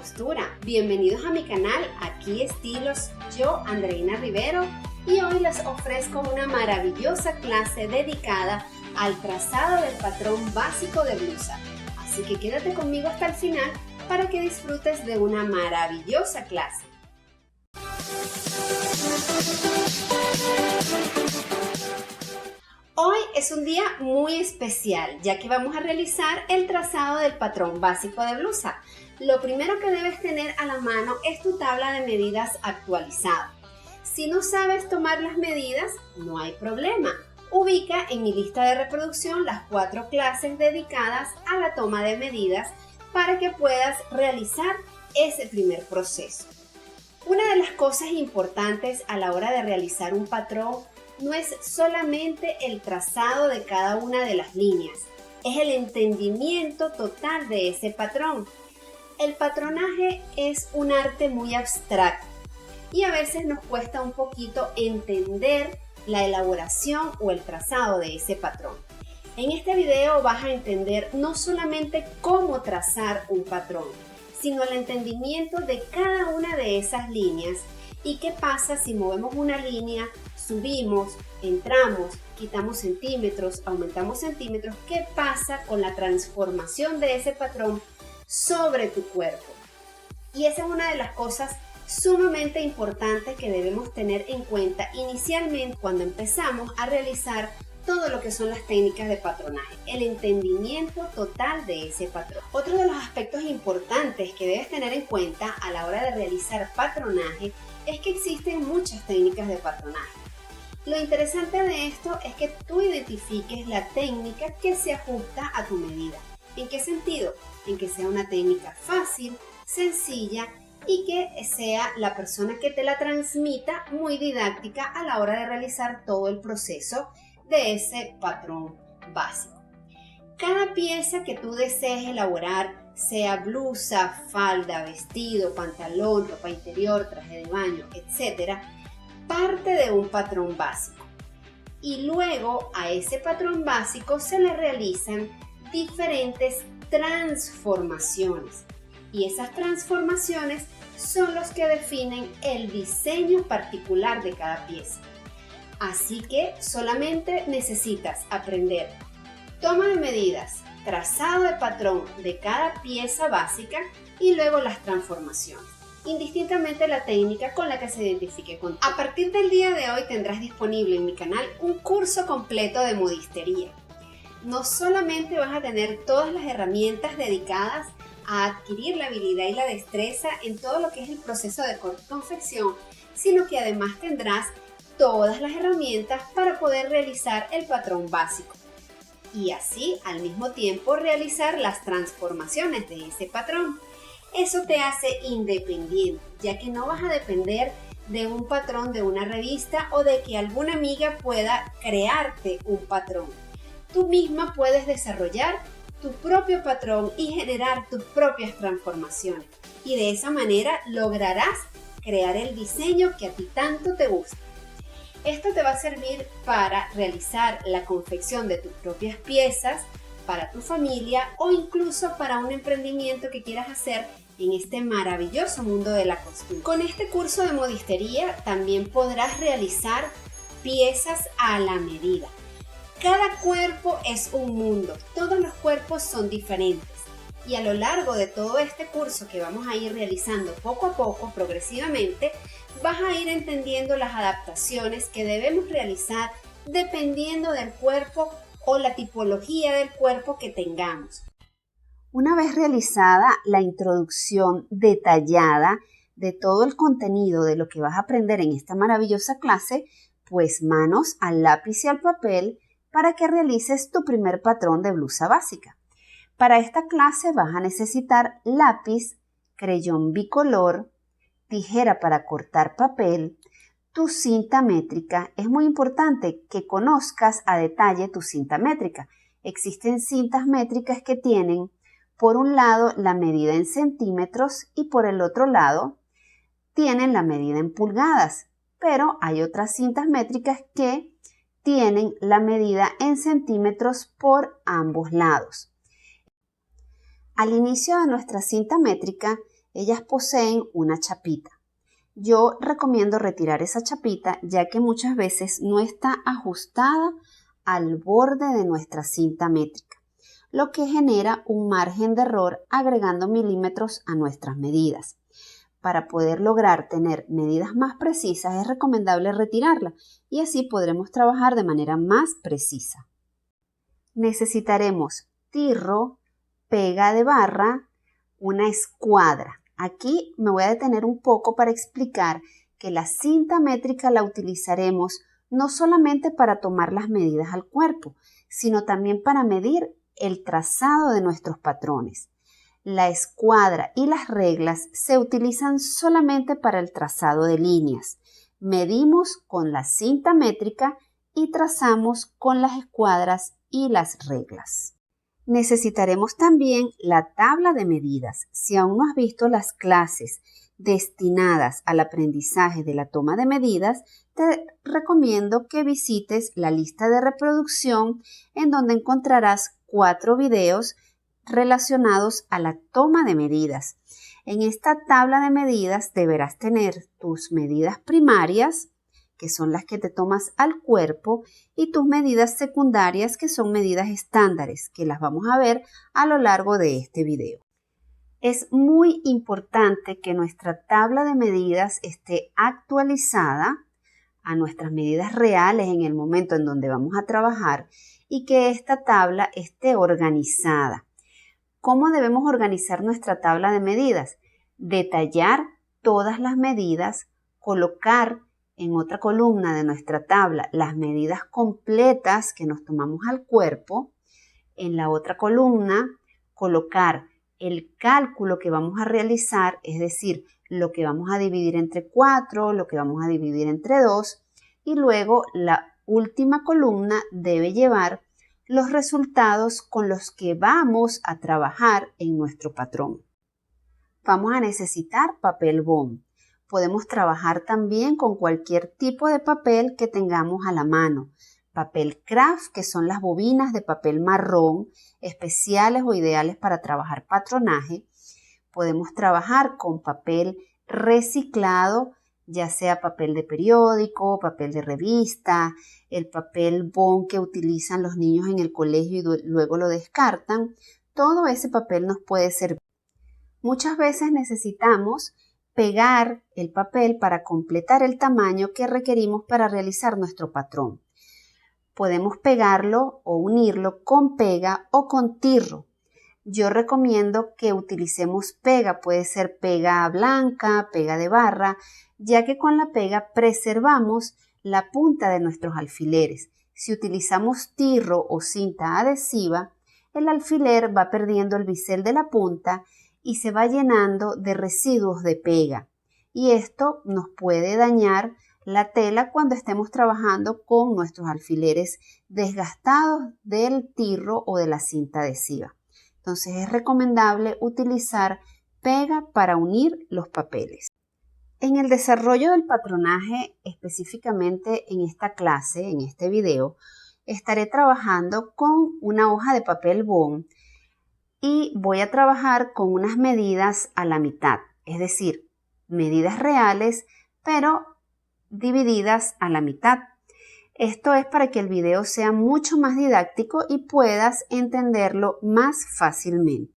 costura. Bienvenidos a mi canal, aquí Estilos, yo Andreina Rivero, y hoy les ofrezco una maravillosa clase dedicada al trazado del patrón básico de blusa. Así que quédate conmigo hasta el final para que disfrutes de una maravillosa clase. Hoy es un día muy especial, ya que vamos a realizar el trazado del patrón básico de blusa. Lo primero que debes tener a la mano es tu tabla de medidas actualizada. Si no sabes tomar las medidas, no hay problema. Ubica en mi lista de reproducción las 4 clases dedicadas a la toma de medidas para que puedas realizar ese primer proceso. Una de las cosas importantes a la hora de realizar un patrón no es solamente el trazado de cada una de las líneas, es el entendimiento total de ese patrón. El patronaje es un arte muy abstracto y a veces nos cuesta un poquito entender la elaboración o el trazado de ese patrón. En este video vas a entender no solamente cómo trazar un patrón, sino el entendimiento de cada una de esas líneas y qué pasa si movemos una línea, subimos, entramos, quitamos centímetros, aumentamos centímetros, qué pasa con la transformación de ese patrón sobre tu cuerpo. Y esa es una de las cosas sumamente importantes que debemos tener en cuenta inicialmente cuando empezamos a realizar todo lo que son las técnicas de patronaje, el entendimiento total de ese patrón. Otro de los aspectos importantes que debes tener en cuenta a la hora de realizar patronaje es que existen muchas técnicas de patronaje. Lo interesante de esto es que tú identifiques la técnica que se ajusta a tu medida. ¿En qué sentido? En que sea una técnica fácil, sencilla y que sea la persona que te la transmita muy didáctica a la hora de realizar todo el proceso de ese patrón básico. Cada pieza que tú desees elaborar, sea blusa, falda, vestido, pantalón, ropa interior, traje de baño, etc., parte de un patrón básico. Y luego a ese patrón básico se le realizan diferentes transformaciones. Y esas transformaciones son los que definen el diseño particular de cada pieza. Así que solamente necesitas aprender toma de medidas, trazado de patrón de cada pieza básica y luego las transformaciones, indistintamente la técnica con la que se identifique contigo. A partir del día de hoy tendrás disponible en mi canal un curso completo de modistería. No solamente vas a tener todas las herramientas dedicadas a adquirir la habilidad y la destreza en todo lo que es el proceso de corte y confección, sino que además tendrás todas las herramientas para poder realizar el patrón básico y así al mismo tiempo realizar las transformaciones de ese patrón. Eso te hace independiente, ya que no vas a depender de un patrón de una revista o de que alguna amiga pueda crearte un patrón. Tú misma puedes desarrollar tu propio patrón y generar tus propias transformaciones y de esa manera lograrás crear el diseño que a ti tanto te gusta. Esto te va a servir para realizar la confección de tus propias piezas, para tu familia o incluso para un emprendimiento que quieras hacer en este maravilloso mundo de la costura. Con este curso de modistería también podrás realizar piezas a la medida. Cada cuerpo es un mundo, todos los cuerpos son diferentes y a lo largo de todo este curso que vamos a ir realizando poco a poco, progresivamente, vas a ir entendiendo las adaptaciones que debemos realizar dependiendo del cuerpo o la tipología del cuerpo que tengamos. Una vez realizada la introducción detallada de todo el contenido de lo que vas a aprender en esta maravillosa clase, pues manos al lápiz y al papel para que realices tu primer patrón de blusa básica. Para esta clase vas a necesitar lápiz, creyón bicolor, tijera para cortar papel, tu cinta métrica. Es muy importante que conozcas a detalle tu cinta métrica. Existen cintas métricas que tienen por un lado la medida en centímetros y por el otro lado tienen la medida en pulgadas, pero hay otras cintas métricas que tienen la medida en centímetros por ambos lados. Al inicio de nuestra cinta métrica Ellas poseen una chapita. Yo recomiendo retirar esa chapita ya que muchas veces no está ajustada al borde de nuestra cinta métrica, lo que genera un margen de error agregando milímetros a nuestras medidas. Para poder lograr tener medidas más precisas es recomendable retirarla y así podremos trabajar de manera más precisa. Necesitaremos tirro, pega de barra, una escuadra. Aquí me voy a detener un poco para explicar que la cinta métrica la utilizaremos no solamente para tomar las medidas al cuerpo, sino también para medir el trazado de nuestros patrones. La escuadra y las reglas se utilizan solamente para el trazado de líneas. Medimos con la cinta métrica y trazamos con las escuadras y las reglas. Necesitaremos también la tabla de medidas. Si aún no has visto las clases destinadas al aprendizaje de la toma de medidas, te recomiendo que visites la lista de reproducción en donde encontrarás 4 videos relacionados a la toma de medidas. En esta tabla de medidas deberás tener tus medidas primarias, que son las que te tomas al cuerpo, y tus medidas secundarias, que son medidas estándares, que las vamos a ver a lo largo de este video. Es muy importante que nuestra tabla de medidas esté actualizada a nuestras medidas reales en el momento en donde vamos a trabajar y que esta tabla esté organizada. ¿Cómo debemos organizar nuestra tabla de medidas? Detallar todas las medidas, colocar en otra columna de nuestra tabla las medidas completas que nos tomamos al cuerpo. En la otra columna colocar el cálculo que vamos a realizar, es decir, lo que vamos a dividir entre 4, lo que vamos a dividir entre 2 y luego la última columna debe llevar los resultados con los que vamos a trabajar en nuestro patrón. Vamos a necesitar papel bond. Podemos trabajar también con cualquier tipo de papel que tengamos a la mano. Papel craft, que son las bobinas de papel marrón, especiales o ideales para trabajar patronaje. Podemos trabajar con papel reciclado, ya sea papel de periódico, papel de revista, el papel bond que utilizan los niños en el colegio y luego lo descartan. Todo ese papel nos puede servir. Muchas veces necesitamos pegar el papel para completar el tamaño que requerimos para realizar nuestro patrón. Podemos pegarlo o unirlo con pega o con tirro. Yo recomiendo que utilicemos pega, puede ser pega blanca, pega de barra, ya que con la pega preservamos la punta de nuestros alfileres. Si utilizamos tirro o cinta adhesiva, el alfiler va perdiendo el bisel de la punta y se va llenando de residuos de pega. Y esto nos puede dañar la tela cuando estemos trabajando con nuestros alfileres desgastados del tirro o de la cinta adhesiva. Entonces es recomendable utilizar pega para unir los papeles. En el desarrollo del patronaje, específicamente en esta clase, en este video, estaré trabajando con una hoja de papel bond y voy a trabajar con unas medidas a la mitad, es decir, medidas reales, pero divididas a la mitad. Esto es para que el video sea mucho más didáctico y puedas entenderlo más fácilmente.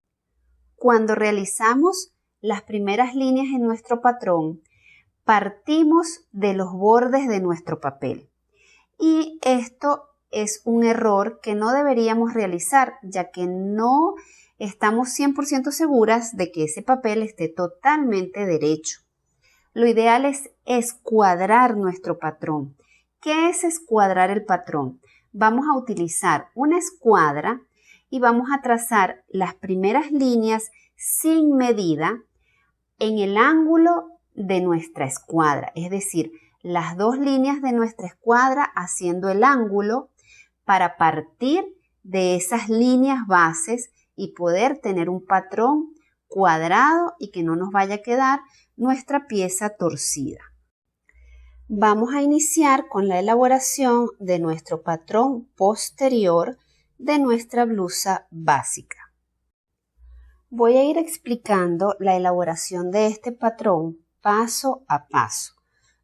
Cuando realizamos las primeras líneas en nuestro patrón, partimos de los bordes de nuestro papel. Y esto es un error que no deberíamos realizar, ya que no estamos 100% seguras de que ese papel esté totalmente derecho. Lo ideal es escuadrar nuestro patrón. ¿Qué es escuadrar el patrón? Vamos a utilizar una escuadra y vamos a trazar las primeras líneas sin medida en el ángulo de nuestra escuadra, es decir, las dos líneas de nuestra escuadra haciendo el ángulo para partir de esas líneas bases y poder tener un patrón cuadrado y que no nos vaya a quedar nuestra pieza torcida. Vamos a iniciar con la elaboración de nuestro patrón posterior de nuestra blusa básica. Voy a ir explicando la elaboración de este patrón paso a paso,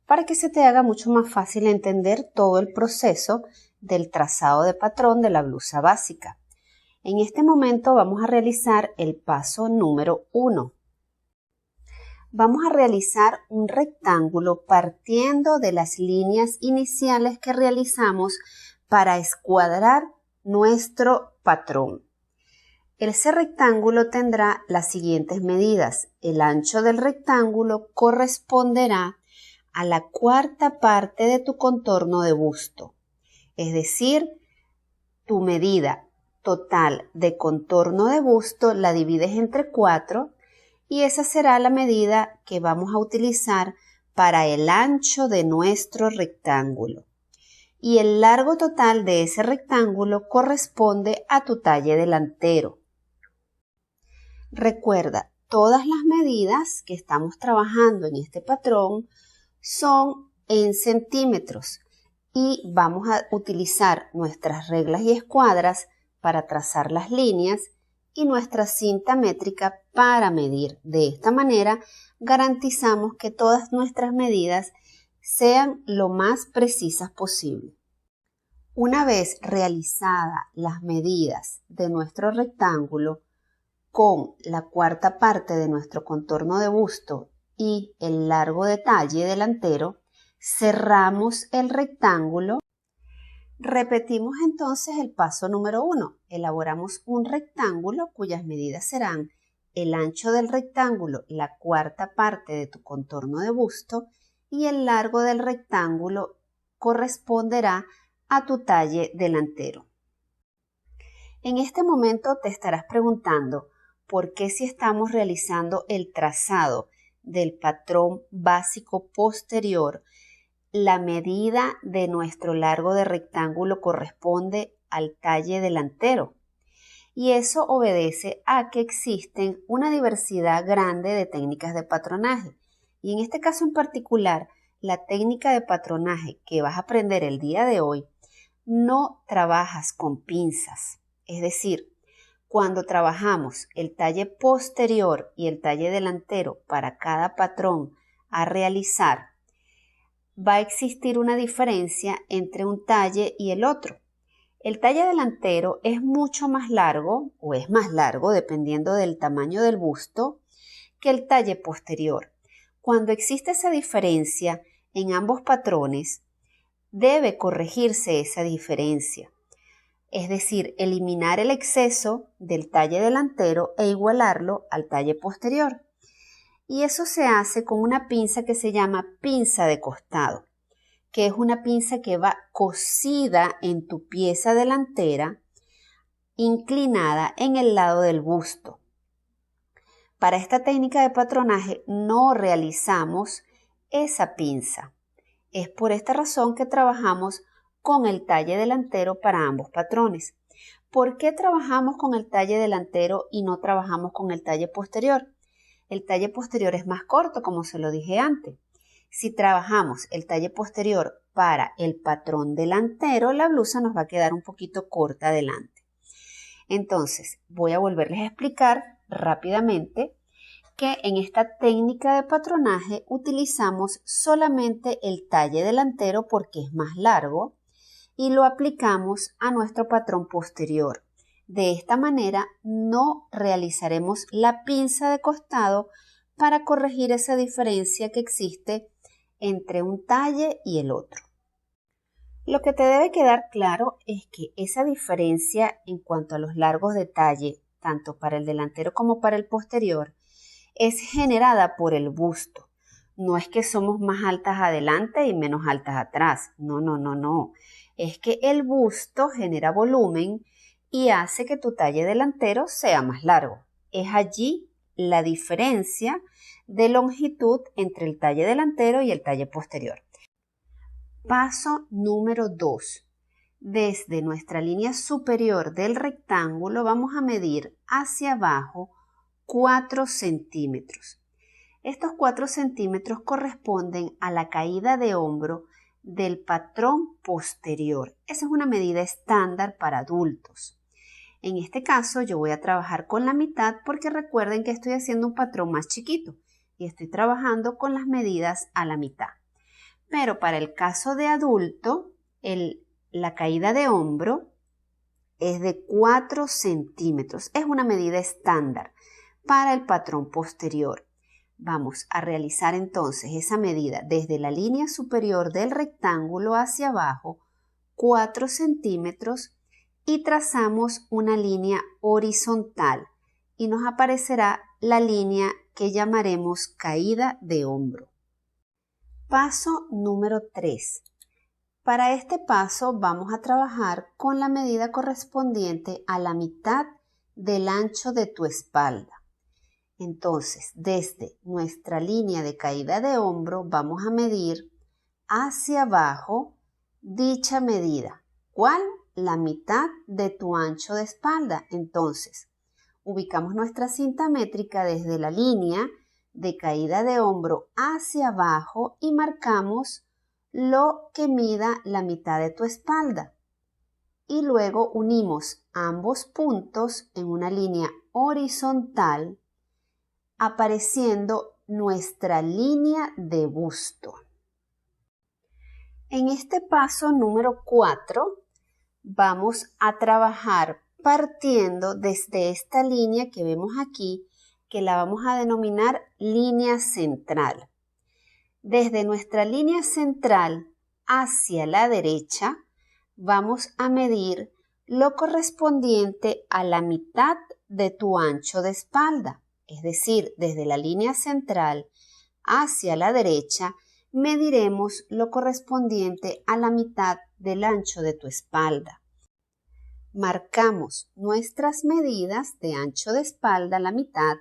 para que se te haga mucho más fácil entender todo el proceso del trazado de patrón de la blusa básica. En este momento vamos a realizar el paso número 1. Vamos a realizar un rectángulo partiendo de las líneas iniciales que realizamos para escuadrar nuestro patrón. Ese rectángulo tendrá las siguientes medidas. El ancho del rectángulo corresponderá a la cuarta parte de tu contorno de busto, es decir, tu medida total de contorno de busto la divides entre 4 y esa será la medida que vamos a utilizar para el ancho de nuestro rectángulo. Y el largo total de ese rectángulo corresponde a tu talle delantero. Recuerda, todas las medidas que estamos trabajando en este patrón son en centímetros y vamos a utilizar nuestras reglas y escuadras para trazar las líneas y nuestra cinta métrica para medir. De esta manera garantizamos que todas nuestras medidas sean lo más precisas posible. Una vez realizadas las medidas de nuestro rectángulo con la cuarta parte de nuestro contorno de busto y el largo de talle delantero, cerramos el rectángulo. Repetimos entonces el paso número 1. Elaboramos un rectángulo cuyas medidas serán el ancho del rectángulo, la cuarta parte de tu contorno de busto y el largo del rectángulo corresponderá a tu talle delantero. En este momento te estarás preguntando por qué si estamos realizando el trazado del patrón básico posterior, la medida de nuestro largo de rectángulo corresponde al talle delantero. Y eso obedece a que existen una diversidad grande de técnicas de patronaje. Y en este caso en particular, la técnica de patronaje que vas a aprender el día de hoy no trabajas con pinzas. Es decir, cuando trabajamos el talle posterior y el talle delantero para cada patrón a realizar, va a existir una diferencia entre un talle y el otro. El talle delantero es mucho más largo, o es más largo dependiendo del tamaño del busto, que el talle posterior. Cuando existe esa diferencia en ambos patrones, debe corregirse esa diferencia. Es decir, eliminar el exceso del talle delantero e igualarlo al talle posterior. Y eso se hace con una pinza que se llama pinza de costado, que es una pinza que va cosida en tu pieza delantera, inclinada en el lado del busto. Para esta técnica de patronaje no realizamos esa pinza. Es por esta razón que trabajamos con el talle delantero para ambos patrones. ¿Por qué trabajamos con el talle delantero y no trabajamos con el talle posterior? El talle posterior es más corto, como se lo dije antes. Si trabajamos el talle posterior para el patrón delantero, la blusa nos va a quedar un poquito corta adelante. Entonces, voy a volverles a explicar rápidamente que en esta técnica de patronaje utilizamos solamente el talle delantero porque es más largo y lo aplicamos a nuestro patrón posterior. De esta manera no realizaremos la pinza de costado para corregir esa diferencia que existe entre un talle y el otro. Lo que te debe quedar claro es que esa diferencia en cuanto a los largos de talle, tanto para el delantero como para el posterior, es generada por el busto. No es que somos más altas adelante y menos altas atrás. No. Es que el busto genera volumen y hace que tu talle delantero sea más largo. Es allí la diferencia de longitud entre el talle delantero y el talle posterior. Paso número 2. Desde nuestra línea superior del rectángulo vamos a medir hacia abajo 4 centímetros. Estos 4 centímetros corresponden a la caída de hombro del patrón posterior. Esa es una medida estándar para adultos. En este caso yo voy a trabajar con la mitad porque recuerden que estoy haciendo un patrón más chiquito y estoy trabajando con las medidas a la mitad. Pero para el caso de adulto, la caída de hombro es de 4 centímetros. Es una medida estándar para el patrón posterior. Vamos a realizar entonces esa medida desde la línea superior del rectángulo hacia abajo, 4 centímetros, y trazamos una línea horizontal y nos aparecerá la línea que llamaremos caída de hombro. Paso número 3. Para este paso vamos a trabajar con la medida correspondiente a la mitad del ancho de tu espalda. Entonces, desde nuestra línea de caída de hombro vamos a medir hacia abajo dicha medida. ¿Cuál? La mitad de tu ancho de espalda. Entonces, ubicamos nuestra cinta métrica desde la línea de caída de hombro hacia abajo y marcamos lo que mida la mitad de tu espalda. Y luego unimos ambos puntos en una línea horizontal, apareciendo nuestra línea de busto. En este paso número 4 vamos a trabajar partiendo desde esta línea que vemos aquí, que la vamos a denominar línea central. Desde nuestra línea central hacia la derecha vamos a medir lo correspondiente a la mitad de tu ancho de espalda. Es decir, desde la línea central hacia la derecha mediremos lo correspondiente a la mitad del ancho de tu espalda. Marcamos nuestras medidas de ancho de espalda, la mitad,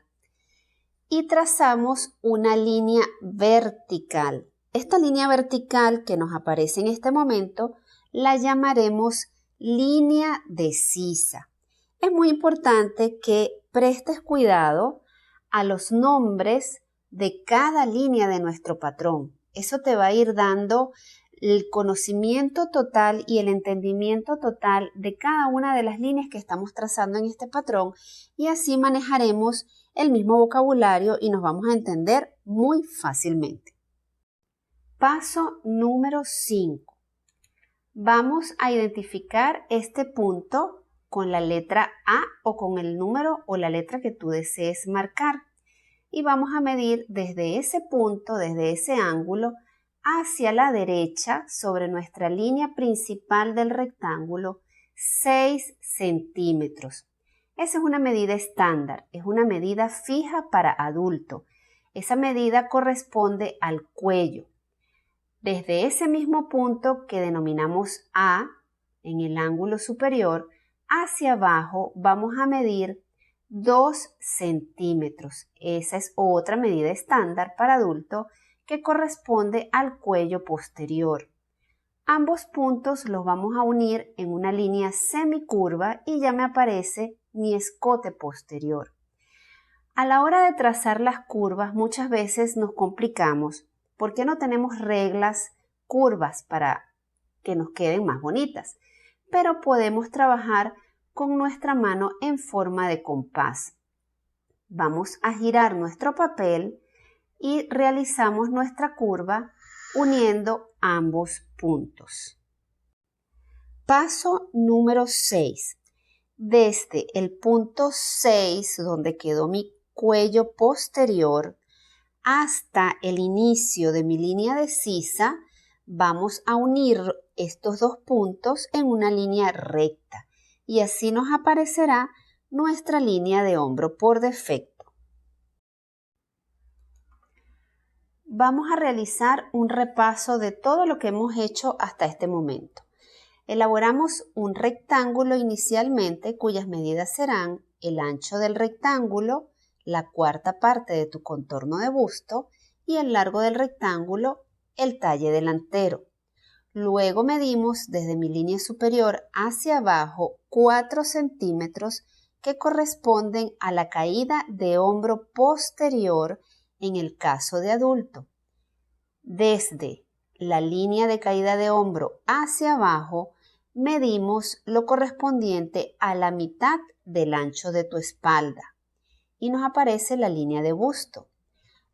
y trazamos una línea vertical. Esta línea vertical que nos aparece en este momento la llamaremos línea de sisa. Es muy importante que prestes cuidado a los nombres de cada línea de nuestro patrón. Eso te va a ir dando el conocimiento total y el entendimiento total de cada una de las líneas que estamos trazando en este patrón, y así manejaremos el mismo vocabulario y nos vamos a entender muy fácilmente. Paso número 5. Vamos a identificar este punto con la letra A o con el número o la letra que tú desees marcar. Y vamos a medir desde ese punto, desde ese ángulo, hacia la derecha sobre nuestra línea principal del rectángulo, 6 centímetros. Esa es una medida estándar, es una medida fija para adulto. Esa medida corresponde al cuello. Desde ese mismo punto que denominamos A, en el ángulo superior, hacia abajo vamos a medir 2 centímetros. Esa es otra medida estándar para adulto que corresponde al cuello posterior. Ambos puntos los vamos a unir en una línea semicurva y ya me aparece mi escote posterior. A la hora de trazar las curvas muchas veces nos complicamos porque no tenemos reglas curvas para que nos queden más bonitas, pero podemos trabajar con nuestra mano en forma de compás. Vamos a girar nuestro papel y realizamos nuestra curva uniendo ambos puntos. Paso número 6. Desde el punto 6, donde quedó mi cuello posterior, hasta el inicio de mi línea de sisa, vamos a unir estos dos puntos en una línea recta y así nos aparecerá nuestra línea de hombro por defecto. Vamos a realizar un repaso de todo lo que hemos hecho hasta este momento. Elaboramos un rectángulo inicialmente cuyas medidas serán el ancho del rectángulo, la cuarta parte de tu contorno de busto y el largo del rectángulo, el talle delantero. Luego medimos desde mi línea superior hacia abajo 4 centímetros que corresponden a la caída de hombro posterior en el caso de adulto. Desde la línea de caída de hombro hacia abajo medimos lo correspondiente a la mitad del ancho de tu espalda y nos aparece la línea de busto.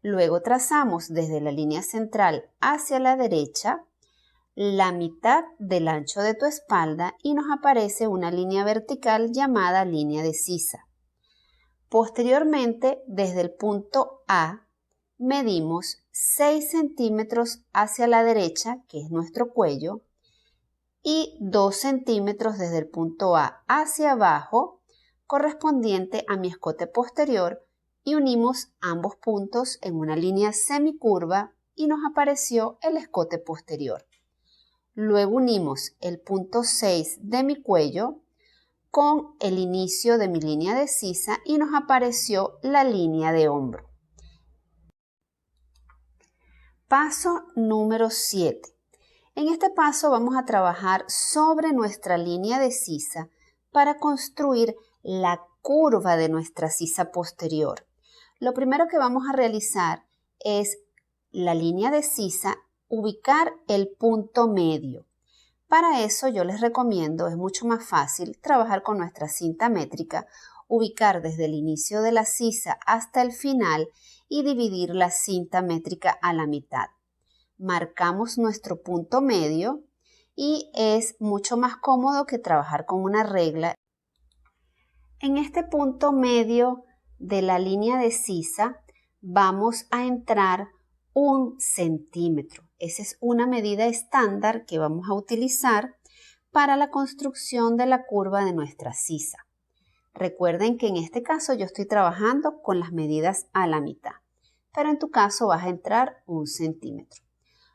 Luego trazamos desde la línea central hacia la derecha la mitad del ancho de tu espalda y nos aparece una línea vertical llamada línea de sisa. Posteriormente, desde el punto A, medimos 6 centímetros hacia la derecha, que es nuestro cuello, y 2 centímetros desde el punto A hacia abajo, correspondiente a mi escote posterior, y unimos ambos puntos en una línea semicurva y nos apareció el escote posterior. Luego unimos el punto 6 de mi cuello con el inicio de mi línea de sisa y nos apareció la línea de hombro. Paso número 7. En este paso vamos a trabajar sobre nuestra línea de sisa para construir la curva de nuestra sisa posterior. Lo primero que vamos a realizar es la línea de sisa, ubicar el punto medio. Para eso yo les recomiendo, es mucho más fácil trabajar con nuestra cinta métrica, ubicar desde el inicio de la sisa hasta el final y dividir la cinta métrica a la mitad. Marcamos nuestro punto medio y es mucho más cómodo que trabajar con una regla. En este punto medio de la línea de sisa vamos a entrar 1 centímetro. Esa es una medida estándar que vamos a utilizar para la construcción de la curva de nuestra sisa. Recuerden que en este caso yo estoy trabajando con las medidas a la mitad, pero en tu caso vas a entrar 1 centímetro.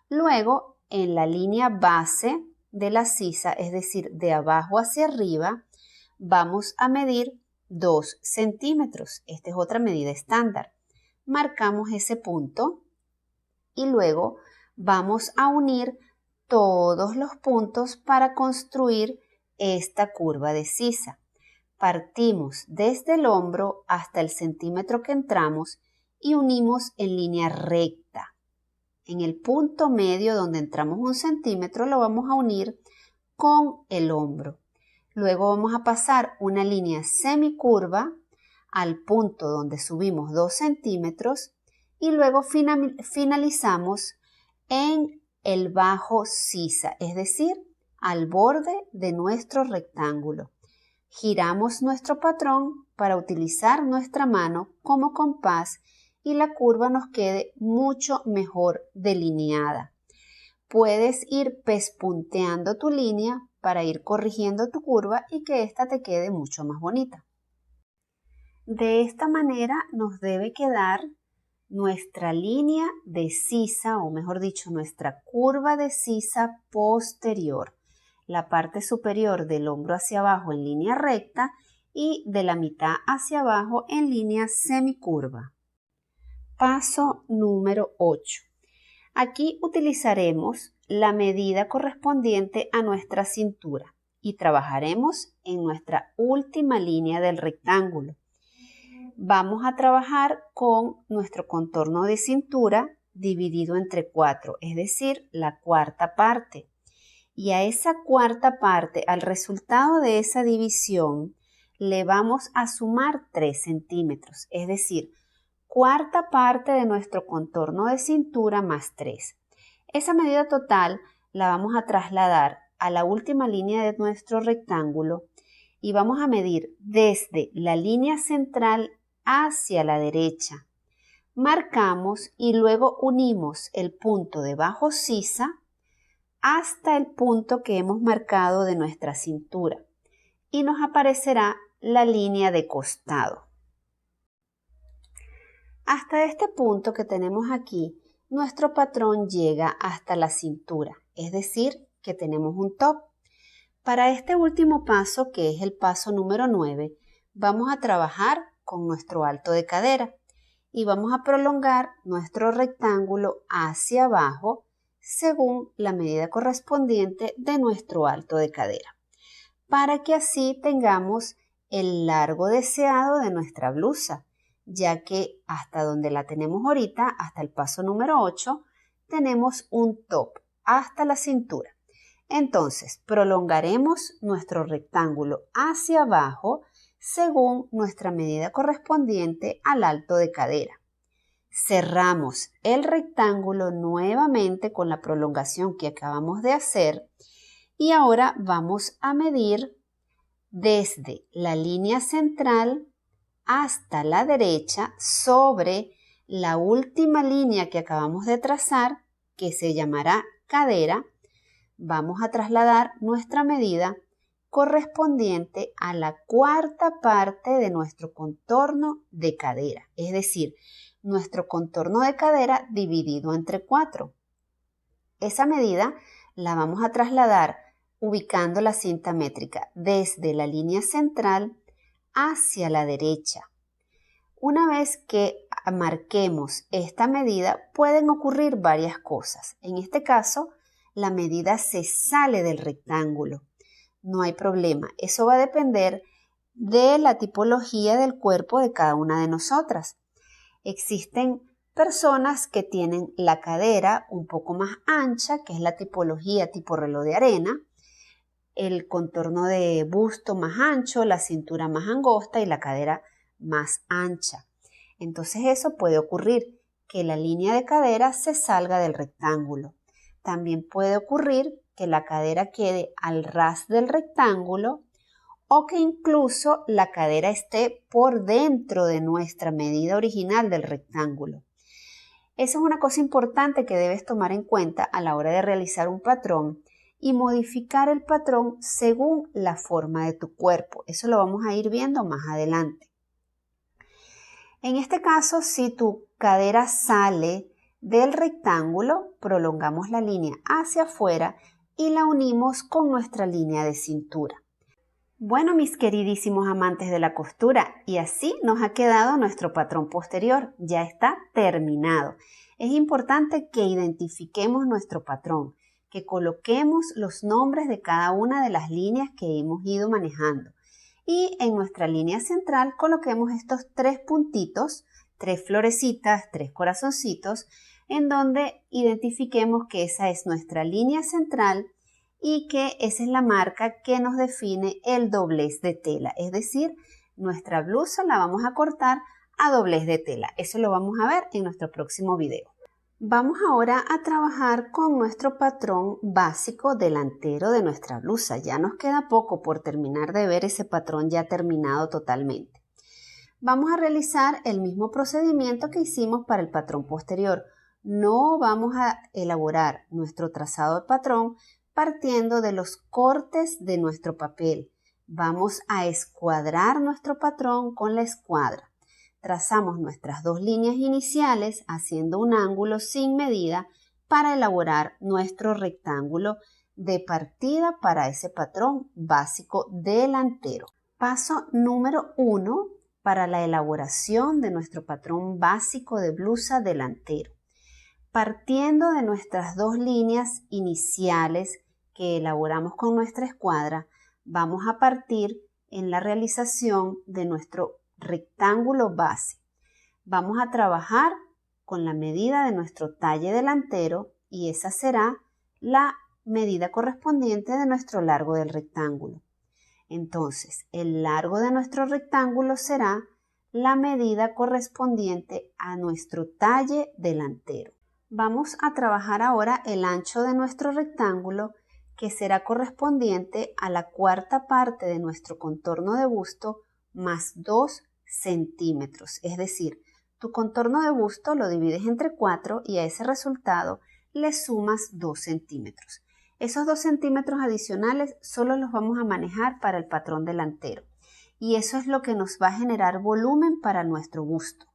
Luego, en la línea base de la sisa, es decir, de abajo hacia arriba, vamos a medir 2 centímetros. Esta es otra medida estándar. Marcamos ese punto y luego vamos a unir todos los puntos para construir esta curva de sisa. Partimos desde el hombro hasta el centímetro que entramos y unimos en línea recta. En el punto medio donde entramos 1 centímetro lo vamos a unir con el hombro. Luego vamos a pasar una línea semicurva al punto donde subimos 2 centímetros y luego finalizamos en el bajo sisa, es decir, al borde de nuestro rectángulo. Giramos nuestro patrón para utilizar nuestra mano como compás y la curva nos quede mucho mejor delineada. Puedes ir pespunteando tu línea para ir corrigiendo tu curva y que ésta te quede mucho más bonita. De esta manera nos debe quedar nuestra línea de sisa, o mejor dicho, nuestra curva de sisa posterior. La parte superior del hombro hacia abajo en línea recta y de la mitad hacia abajo en línea semicurva. Paso número 8. Aquí utilizaremos la medida correspondiente a nuestra cintura y trabajaremos en nuestra última línea del rectángulo. Vamos a trabajar con nuestro contorno de cintura dividido entre 4, es decir, la cuarta parte. Y a esa cuarta parte, al resultado de esa división, le vamos a sumar 3 centímetros, es decir, cuarta parte de nuestro contorno de cintura más 3. Esa medida total la vamos a trasladar a la última línea de nuestro rectángulo y vamos a medir desde la línea central hacia la derecha. Marcamos y luego unimos el punto de bajo sisa hasta el punto que hemos marcado de nuestra cintura y nos aparecerá la línea de costado. Hasta este punto que tenemos aquí, nuestro patrón llega hasta la cintura, es decir, que tenemos un top. Para este último paso, que es el paso número 9, vamos a trabajar con nuestro alto de cadera y vamos a prolongar nuestro rectángulo hacia abajo según la medida correspondiente de nuestro alto de cadera, para que así tengamos el largo deseado de nuestra blusa, ya que hasta donde la tenemos ahorita, hasta el paso número 8, tenemos un top hasta la cintura. Entonces, prolongaremos nuestro rectángulo hacia abajo según nuestra medida correspondiente al alto de cadera. Cerramos el rectángulo nuevamente con la prolongación que acabamos de hacer y ahora vamos a medir desde la línea central hasta la derecha sobre la última línea que acabamos de trazar, que se llamará cadera. Vamos a trasladar nuestra medida correspondiente a la cuarta parte de nuestro contorno de cadera, es decir, nuestro contorno de cadera dividido entre 4. Esa medida la vamos a trasladar ubicando la cinta métrica desde la línea central hacia la derecha. Una vez que marquemos esta medida, pueden ocurrir varias cosas. En este caso, la medida se sale del rectángulo. No hay problema. Eso va a depender de la tipología del cuerpo de cada una de nosotras. Existen personas que tienen la cadera un poco más ancha, que es la tipología tipo reloj de arena, el contorno de busto más ancho, la cintura más angosta y la cadera más ancha. Entonces eso puede ocurrir, que la línea de cadera se salga del rectángulo. También puede ocurrir que la cadera quede al ras del rectángulo o que incluso la cadera esté por dentro de nuestra medida original del rectángulo. Esa es una cosa importante que debes tomar en cuenta a la hora de realizar un patrón y modificar el patrón según la forma de tu cuerpo. Eso lo vamos a ir viendo más adelante. En este caso, si tu cadera sale del rectángulo, prolongamos la línea hacia afuera y la unimos con nuestra línea de cintura. Bueno, mis queridísimos amantes de la costura, y así nos ha quedado nuestro patrón posterior. Ya está terminado. Es importante que identifiquemos nuestro patrón, que coloquemos los nombres de cada una de las líneas que hemos ido manejando. Y en nuestra línea central coloquemos estos 3 puntitos, 3 florecitas, 3 corazoncitos, en donde identifiquemos que esa es nuestra línea central y que esa es la marca que nos define el doblez de tela. Es decir, nuestra blusa la vamos a cortar a doblez de tela. Eso lo vamos a ver en nuestro próximo video. Vamos ahora a trabajar con nuestro patrón básico delantero de nuestra blusa. Ya nos queda poco por terminar de ver ese patrón ya terminado totalmente. Vamos a realizar el mismo procedimiento que hicimos para el patrón posterior. No vamos a elaborar nuestro trazado de patrón partiendo de los cortes de nuestro papel. Vamos a escuadrar nuestro patrón con la escuadra. Trazamos nuestras 2 líneas iniciales haciendo un ángulo sin medida para elaborar nuestro rectángulo de partida para ese patrón básico delantero. Paso número 1 para la elaboración de nuestro patrón básico de blusa delantero. Partiendo de nuestras 2 líneas iniciales que elaboramos con nuestra escuadra, vamos a partir en la realización de nuestro rectángulo base. Vamos a trabajar con la medida de nuestro talle delantero y esa será la medida correspondiente de nuestro largo del rectángulo. Entonces, el largo de nuestro rectángulo será la medida correspondiente a nuestro talle delantero. Vamos a trabajar ahora el ancho de nuestro rectángulo, que será correspondiente a la cuarta parte de nuestro contorno de busto más 2 centímetros. Es decir, tu contorno de busto lo divides entre 4 y a ese resultado le sumas 2 centímetros. Esos 2 centímetros adicionales solo los vamos a manejar para el patrón delantero y eso es lo que nos va a generar volumen para nuestro busto.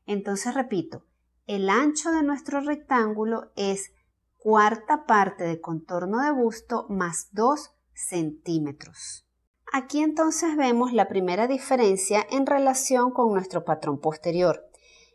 Entonces repito, el ancho de nuestro rectángulo es cuarta parte de contorno de busto más 2 centímetros. Aquí entonces vemos la primera diferencia en relación con nuestro patrón posterior.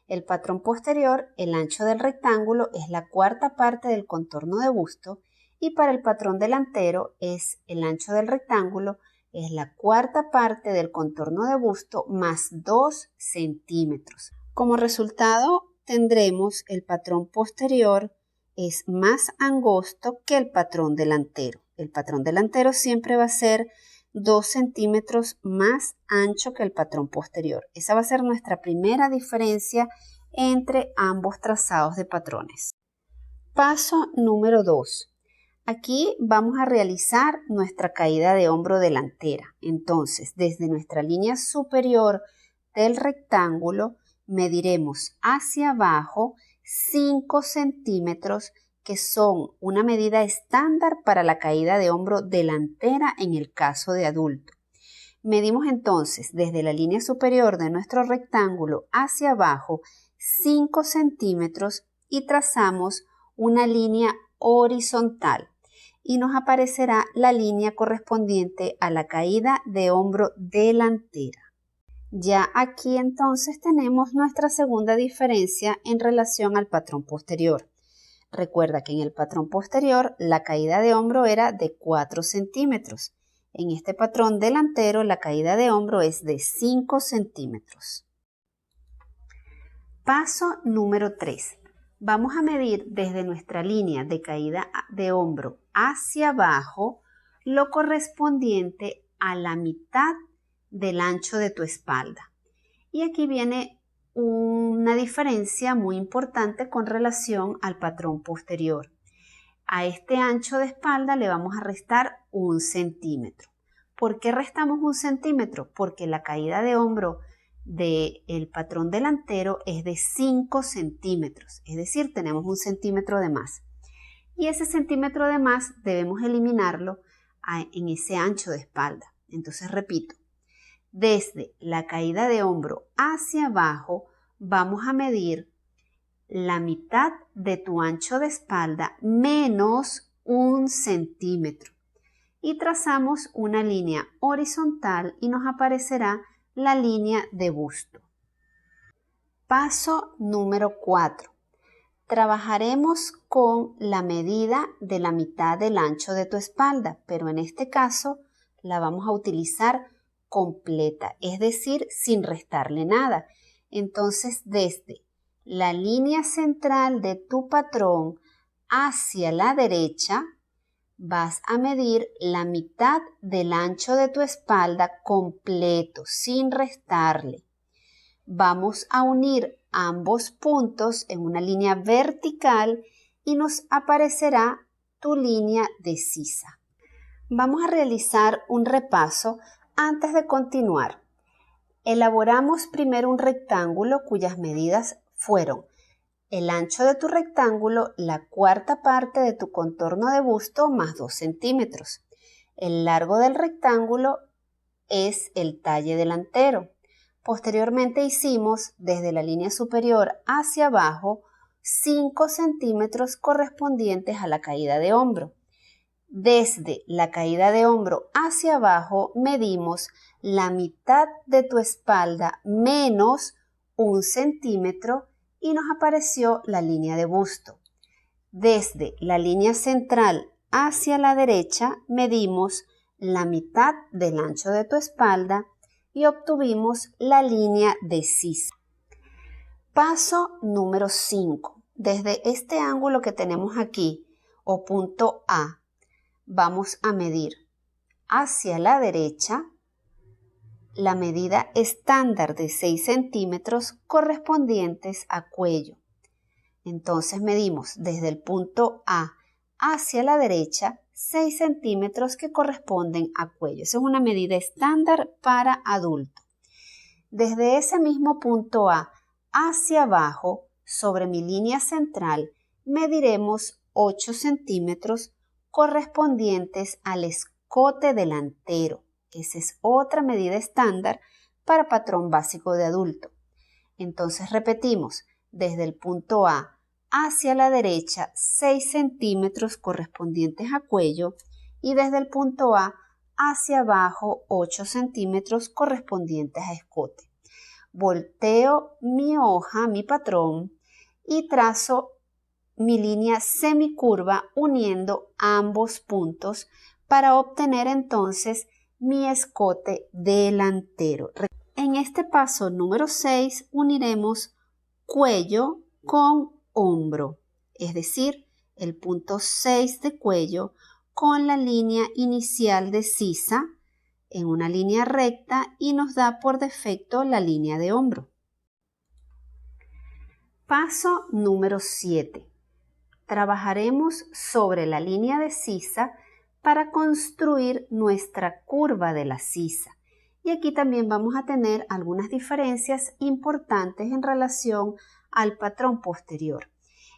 El patrón posterior, el ancho del rectángulo es la cuarta parte del contorno de busto y para el patrón delantero es el ancho del rectángulo es la cuarta parte del contorno de busto más 2 centímetros. Como resultado tendremos el patrón posterior es más angosto que el patrón delantero. El patrón delantero siempre va a ser 2 centímetros más ancho que el patrón posterior. Esa va a ser nuestra primera diferencia entre ambos trazados de patrones. Paso número 2. Aquí vamos a realizar nuestra caída de hombro delantera. Entonces, desde nuestra línea superior del rectángulo, mediremos hacia abajo 5 centímetros, que son una medida estándar para la caída de hombro delantera en el caso de adulto. Medimos entonces desde la línea superior de nuestro rectángulo hacia abajo 5 centímetros y trazamos una línea horizontal y nos aparecerá la línea correspondiente a la caída de hombro delantera. Ya aquí entonces tenemos nuestra segunda diferencia en relación al patrón posterior. Recuerda que en el patrón posterior la caída de hombro era de 4 centímetros. En este patrón delantero la caída de hombro es de 5 centímetros. Paso número 3. Vamos a medir desde nuestra línea de caída de hombro hacia abajo lo correspondiente a la mitad del ancho de tu espalda. Y aquí viene una diferencia muy importante con relación al patrón posterior. A este ancho de espalda le vamos a restar 1 centímetro. ¿Por qué restamos 1 centímetro? Porque la caída de hombro del patrón delantero es de 5 centímetros, es decir, tenemos 1 centímetro de más. Y ese centímetro de más debemos eliminarlo en ese ancho de espalda. Entonces repito, desde la caída de hombro hacia abajo vamos a medir la mitad de tu ancho de espalda menos 1 centímetro. Y trazamos una línea horizontal y nos aparecerá la línea de busto. Paso número 4. Trabajaremos con la medida de la mitad del ancho de tu espalda, pero en este caso la vamos a utilizar completa, es decir, sin restarle nada. Entonces, desde la línea central de tu patrón hacia la derecha, vas a medir la mitad del ancho de tu espalda completo, sin restarle. Vamos a unir ambos puntos en una línea vertical y nos aparecerá tu línea de sisa. Vamos a realizar un repaso antes de continuar. Elaboramos primero un rectángulo cuyas medidas fueron el ancho de tu rectángulo, la cuarta parte de tu contorno de busto más 2 centímetros. El largo del rectángulo es el talle delantero. Posteriormente hicimos desde la línea superior hacia abajo 5 centímetros correspondientes a la caída de hombro. Desde la caída de hombro hacia abajo medimos la mitad de tu espalda menos 1 centímetro y nos apareció la línea de busto. Desde la línea central hacia la derecha medimos la mitad del ancho de tu espalda y obtuvimos la línea de sisa. Paso número 5. Desde este ángulo que tenemos aquí, o punto A, vamos a medir hacia la derecha la medida estándar de 6 centímetros correspondientes a cuello. Entonces medimos desde el punto A hacia la derecha 6 centímetros que corresponden a cuello. Esa es una medida estándar para adulto. Desde ese mismo punto A hacia abajo, sobre mi línea central, mediremos 8 centímetros correspondientes al escote delantero. Esa es otra medida estándar para patrón básico de adulto. Entonces repetimos, desde el punto A hacia la derecha 6 centímetros correspondientes a cuello y desde el punto A hacia abajo 8 centímetros correspondientes a escote. Volteo mi hoja, mi patrón, y trazo mi línea semicurva uniendo ambos puntos para obtener entonces mi escote delantero. En este paso número 6 uniremos cuello con hombro, es decir, el punto 6 de cuello con la línea inicial de sisa en una línea recta y nos da por defecto la línea de hombro. Paso número 7. Trabajaremos sobre la línea de sisa para construir nuestra curva de la sisa. Y aquí también vamos a tener algunas diferencias importantes en relación al patrón posterior.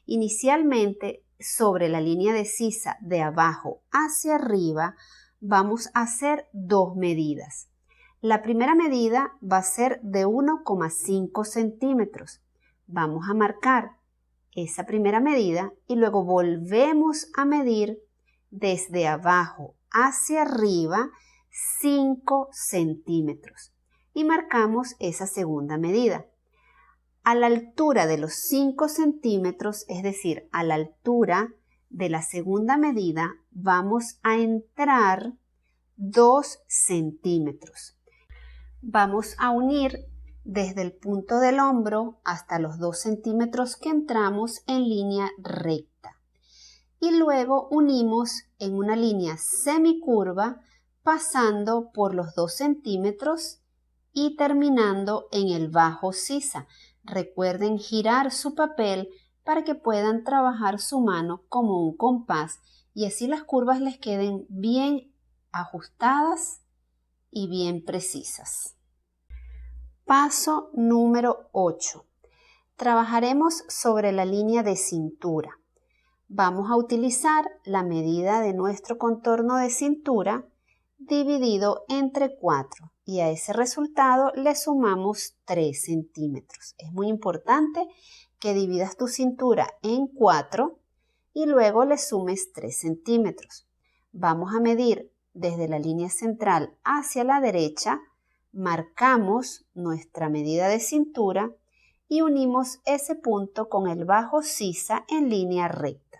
Inicialmente, sobre la línea de sisa de abajo hacia arriba, vamos a hacer dos medidas. La primera medida va a ser de 1,5 centímetros. Vamos a marcar esa primera medida y luego volvemos a medir desde abajo hacia arriba 5 centímetros y marcamos esa segunda medida. A la altura de los 5 centímetros, es decir, a la altura de la segunda medida, vamos a entrar 2 centímetros. Vamos a unir desde el punto del hombro hasta los 2 centímetros que entramos en línea recta. Y luego unimos en una línea semicurva pasando por los 2 centímetros y terminando en el bajo sisa. Recuerden girar su papel para que puedan trabajar su mano como un compás y así las curvas les queden bien ajustadas y bien precisas. Paso número 8. Trabajaremos sobre la línea de cintura. Vamos a utilizar la medida de nuestro contorno de cintura dividido entre 4 y a ese resultado le sumamos 3 centímetros. Es muy importante que dividas tu cintura en 4 y luego le sumes 3 centímetros. Vamos a medir desde la línea central hacia la derecha, marcamos nuestra medida de cintura y unimos ese punto con el bajo sisa en línea recta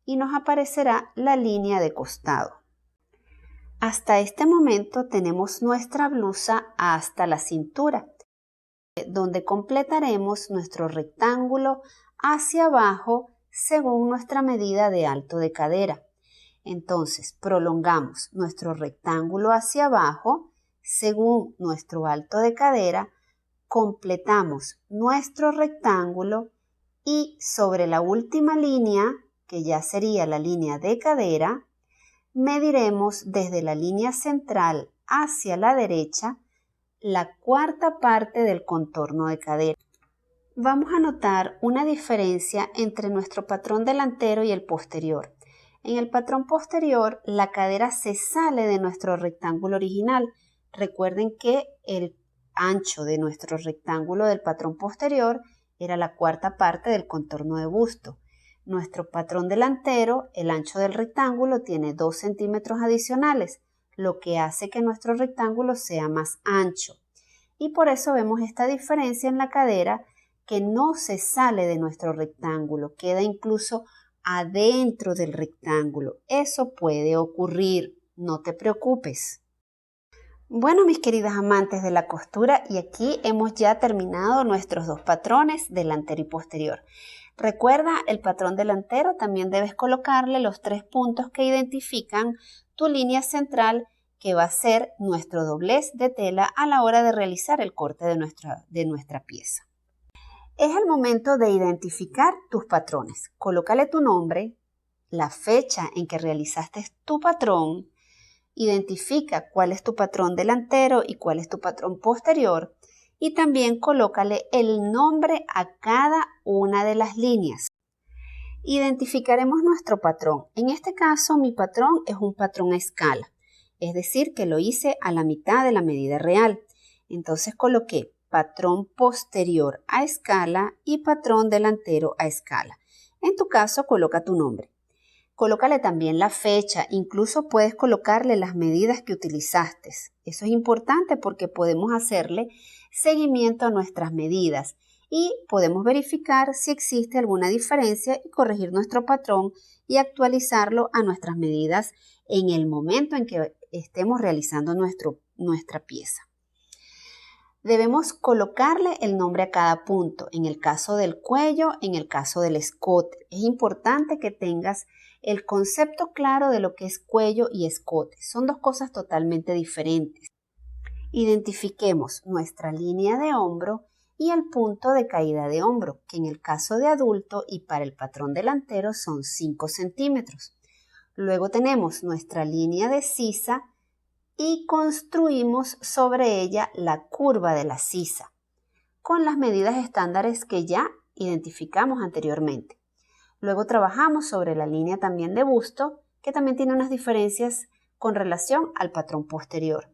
y nos aparecerá la línea de costado. Hasta este momento tenemos nuestra blusa hasta la cintura, donde completaremos nuestro rectángulo hacia abajo según nuestra medida de alto de cadera. Entonces, prolongamos nuestro rectángulo hacia abajo según nuestro alto de cadera, completamos nuestro rectángulo y sobre la última línea, que ya sería la línea de cadera, mediremos desde la línea central hacia la derecha la cuarta parte del contorno de cadera. Vamos a notar una diferencia entre nuestro patrón delantero y el posterior. En el patrón posterior, la cadera se sale de nuestro rectángulo original. Recuerden que el ancho de nuestro rectángulo del patrón posterior era la cuarta parte del contorno de busto. Nuestro patrón delantero, el ancho del rectángulo, tiene 2 centímetros adicionales, lo que hace que nuestro rectángulo sea más ancho. Y por eso vemos esta diferencia en la cadera que no se sale de nuestro rectángulo, queda incluso adentro del rectángulo. Eso puede ocurrir, no te preocupes. Bueno, mis queridas amantes de la costura, y aquí hemos ya terminado nuestros dos patrones, delantero y posterior. Recuerda, el patrón delantero también debes colocarle los 3 puntos que identifican tu línea central, que va a ser nuestro doblez de tela a la hora de realizar el corte de nuestra pieza. Es el momento de identificar tus patrones. Colócale tu nombre, la fecha en que realizaste tu patrón, identifica cuál es tu patrón delantero y cuál es tu patrón posterior y también colócale el nombre a cada una de las líneas. Identificaremos nuestro patrón. En este caso, mi patrón es un patrón a escala, es decir, que lo hice a la mitad de la medida real. Entonces coloqué patrón posterior a escala y patrón delantero a escala. En tu caso, coloca tu nombre. Colócale también la fecha, incluso puedes colocarle las medidas que utilizaste. Eso es importante porque podemos hacerle seguimiento a nuestras medidas y podemos verificar si existe alguna diferencia y corregir nuestro patrón y actualizarlo a nuestras medidas en el momento en que estemos realizando nuestra pieza. Debemos colocarle el nombre a cada punto, en el caso del cuello, en el caso del escote. Es importante que tengas el concepto claro de lo que es cuello y escote. Son dos cosas totalmente diferentes. Identifiquemos nuestra línea de hombro y el punto de caída de hombro, que en el caso de adulto y para el patrón delantero son 5 centímetros. Luego tenemos nuestra línea de sisa y construimos sobre ella la curva de la sisa, con las medidas estándares que ya identificamos anteriormente. Luego trabajamos sobre la línea también de busto, que también tiene unas diferencias con relación al patrón posterior.